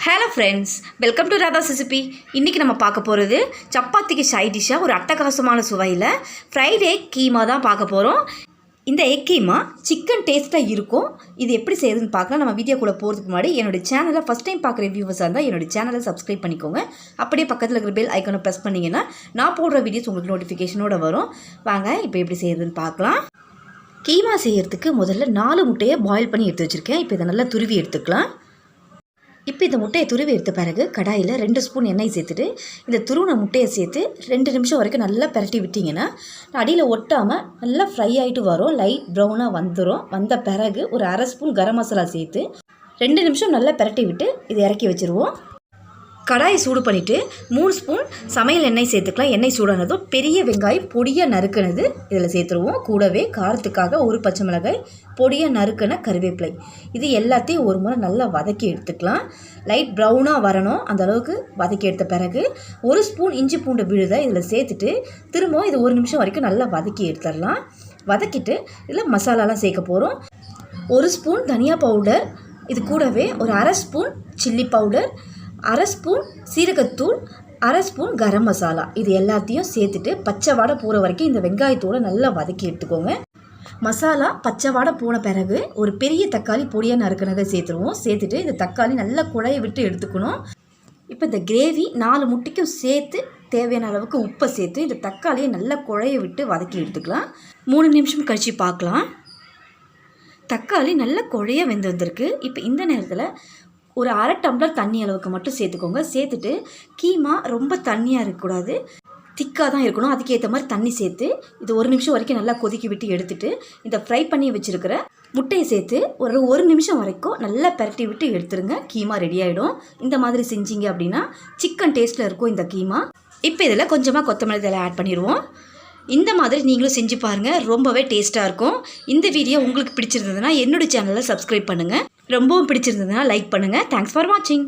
Hello friends, welcome to Radha's recipe. இன்றைக்கி நம்ம பார்க்க போகிறது சப்பாத்திக்கு சைட் டிஷ்ஷாக ஒரு அட்டகாசமான சுவையில் ஃப்ரைட் எக் கீமா தான் பார்க்க போகிறோம். இந்த எக் கீமா சிக்கன் டேஸ்ட்டாக இருக்கும். இது எப்படி செய்யுதுன்னு பார்க்கலாம். நம்ம வீடியோக்குள்ளே போகிறதுக்கு முன்னாடி என்னோடய சேனலை ஃபஸ்ட் டைம் பார்க்குற வியூவர்ஸாக இருந்தால் என்னோடய சேனலை சப்ஸ்கிரைப் பண்ணிக்கோங்க. அப்படியே பக்கத்தில் இருக்கிற பெல் ஐக்கானை ப்ரெஸ் பண்ணிங்கன்னா நான் போடுற வீடியோஸ் உங்களுக்கு நோட்டிஃபிகேஷனோட வரும். வாங்க இப்போ எப்படி செய்யுதுன்னு பார்க்கலாம். கீமா செய்கிறதுக்கு முதல்ல 4 முட்டையை பாயில் பண்ணி எடுத்து வச்சுருக்கேன். இப்போ இதை நல்லா துருவி எடுத்துக்கலாம். இப்போ இந்த முட்டையை துருவி எடுத்த பிறகு கடாயில் 2 ஸ்பூன் எண்ணெய் சேர்த்துட்டு இந்த துருவின முட்டையை சேர்த்து 2 நிமிஷம் வரைக்கும் நல்லா பரட்டி விட்டிங்கன்னா அடியில் ஒட்டாமல் நல்லா ஃப்ரை ஆகிட்டு வரும். லைட் ப்ரௌனாக வந்துடும். வந்த பிறகு ஒரு 1/2 ஸ்பூன் கரம் மசாலா சேர்த்து 2 நிமிஷம் நல்லா பரட்டி விட்டு இதை இறக்கி வச்சுருவோம். கடாயை சூடு பண்ணிவிட்டு 3 ஸ்பூன் சமையல் எண்ணெய் சேர்த்துக்கலாம். எண்ணெய் சூடானதும் பெரிய வெங்காயம் பொடியாக நறுக்குனது இதில் சேர்த்துருவோம். கூடவே காரத்துக்காக ஒரு பச்சை மிளகாய், பொடியாக நறுக்கின கருவேப்பிலை, இது எல்லாத்தையும் ஒரு முறை நல்லா வதக்கி எடுத்துக்கலாம். லைட் ப்ரௌனாக வரணும், அந்த அளவுக்கு வதக்கி எடுத்த பிறகு 1 ஸ்பூன் இஞ்சி பூண்டு விழுதை இதில் சேர்த்துட்டு திரும்பவும் இது 1 நிமிஷம் வரைக்கும் நல்லா வதக்கி எடுத்துடலாம். வதக்கிட்டு இதில் மசாலாலாம் சேர்க்க போகிறோம். 1 ஸ்பூன் தனியா பவுடர், இது கூடவே ஒரு 1/2 ஸ்பூன் சில்லி பவுடர், 1/2 ஸ்பூன் சீரகத்தூள், 1/2 ஸ்பூன் கரம் மசாலா, இது எல்லாத்தையும் சேர்த்துட்டு பச்சை வாடை போகிற வரைக்கும் இந்த வெங்காயத்தோடு நல்லா வதக்கி எடுத்துக்கோங்க. மசாலா பச்சை வாடை போன பிறகு ஒரு பெரிய தக்காளி பொடியாக நறுக்கினதை சேர்த்துருவோம். சேர்த்துட்டு இந்த தக்காளி நல்லா குழைய விட்டு எடுத்துக்கணும். இப்போ இந்த கிரேவி 4 முட்டைக்கும் சேர்த்து தேவையான அளவுக்கு உப்பை சேர்த்து இந்த தக்காளியை நல்லா குழைய விட்டு வதக்கி எடுத்துக்கலாம். 3 நிமிஷம் கழித்து பார்க்கலாம். தக்காளி நல்லா குழைய வெந்து வந்திருக்கு. இப்போ இந்த நேரத்தில் ஒரு 1/2 டம்ளர் தண்ணி அளவுக்கு மட்டும் சேர்த்துக்கோங்க. சேர்த்துட்டு கீமா ரொம்ப தண்ணியாக இருக்கக்கூடாது, திக்காக தான் இருக்கணும். அதுக்கேற்ற மாதிரி தண்ணி சேர்த்து இது 1 நிமிஷம் வரைக்கும் நல்லா கொதிக்க விட்டு எடுத்துகிட்டு இந்த ஃப்ரை பண்ணி வச்சுருக்கிற முட்டையை சேர்த்து ஒரு 1 நிமிஷம் வரைக்கும் நல்லா பரட்டி விட்டு எடுத்துருங்க. கீமா ரெடி ஆகிடும். இந்த மாதிரி செஞ்சீங்க அப்படின்னா சிக்கன் டேஸ்ட்டில் இருக்கும் இந்த கீமா. இப்போ இதில் கொஞ்சமாக கொத்தமல்லி தழை ஆட் பண்ணிடுவோம். இந்த மாதிரி நீங்களும் செஞ்சு பாருங்கள், ரொம்பவே டேஸ்ட்டாக இருக்கும். இந்த வீடியோ உங்களுக்கு பிடிச்சிருந்ததுன்னா என்னோடய சேனலை சப்ஸ்கிரைப் பண்ணுங்கள். ரொம்பவும் பிடிச்சிருந்ததுன்னா லைக் பண்ணுங்கள். தேங்க்ஸ் ஃபார் வாட்சிங்.